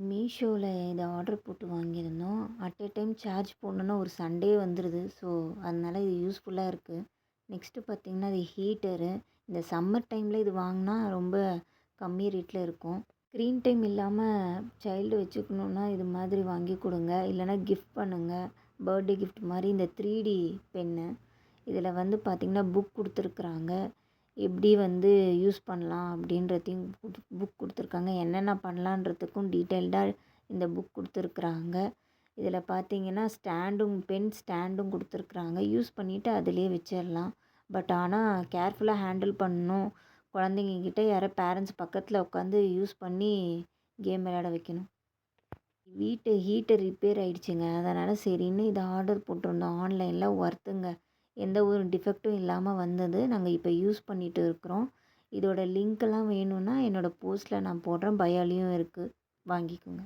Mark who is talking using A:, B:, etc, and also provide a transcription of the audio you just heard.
A: மீஷோவில் இதை ஆர்டர் போட்டு வாங்கியிருந்தோம். அட் எ டைம் சார்ஜ் போடணுன்னா ஒரு சண்டே வந்துடுது. ஸோ அதனால இது யூஸ்ஃபுல்லாக இருக்குது. நெக்ஸ்ட்டு பார்த்திங்கன்னா இது ஹீட்டரு. இந்த சம்மர் டைமில் இது வாங்கினா ரொம்ப கம்மி ரேட்டில் இருக்கும். ஸ்க்ரீன் டைம் இல்லாமல் சைல்டு வச்சுக்கணுன்னா இது மாதிரி வாங்கி கொடுங்க. இல்லைனா கிஃப்ட் பண்ணுங்கள். பர்த்டே கிஃப்ட் மாதிரி இந்த 3D பென்னு. இதில் வந்து பார்த்திங்கன்னா புக் கொடுத்துருக்குறாங்க. எப்படி வந்து யூஸ் பண்ணலாம் அப்படின்றதையும் புக் கொடுத்துருக்காங்க. என்னென்ன பண்ணலான்றதுக்கும் டீட்டெயில்டாக இந்த புக் கொடுத்துருக்குறாங்க. இதில் பார்த்தீங்கன்னா பென் ஸ்டாண்டும் கொடுத்துருக்குறாங்க. யூஸ் பண்ணிவிட்டு அதிலே வச்சிடலாம். பட் ஆனால் கேர்ஃபுல்லாக ஹேண்டில் பண்ணணும். குழந்தைங்கக்கிட்ட யாரோ பேரண்ட்ஸ் பக்கத்தில் உட்காந்து யூஸ் பண்ணி கேம் விளையாட வைக்கணும். ஹீட்டர் ரிப்பேர் ஆயிடுச்சுங்க. அதனால் சரின்னு இதை ஆர்டர் போட்டிருந்தோம் ஆன்லைனில். ஒர்த்துங்க. எந்த ஒரு டிஃபெக்ட்டும் இல்லாமல் வந்தது. நாங்கள் இப்போ யூஸ் பண்ணிட்டு இருக்கிறோம். இதோட லிங்க்கெல்லாம் வேணும்னா என்னோடய போஸ்ட்டில் நான் போடுறேன். பயோலையும் இருக்குது. வாங்கிக்கோங்க.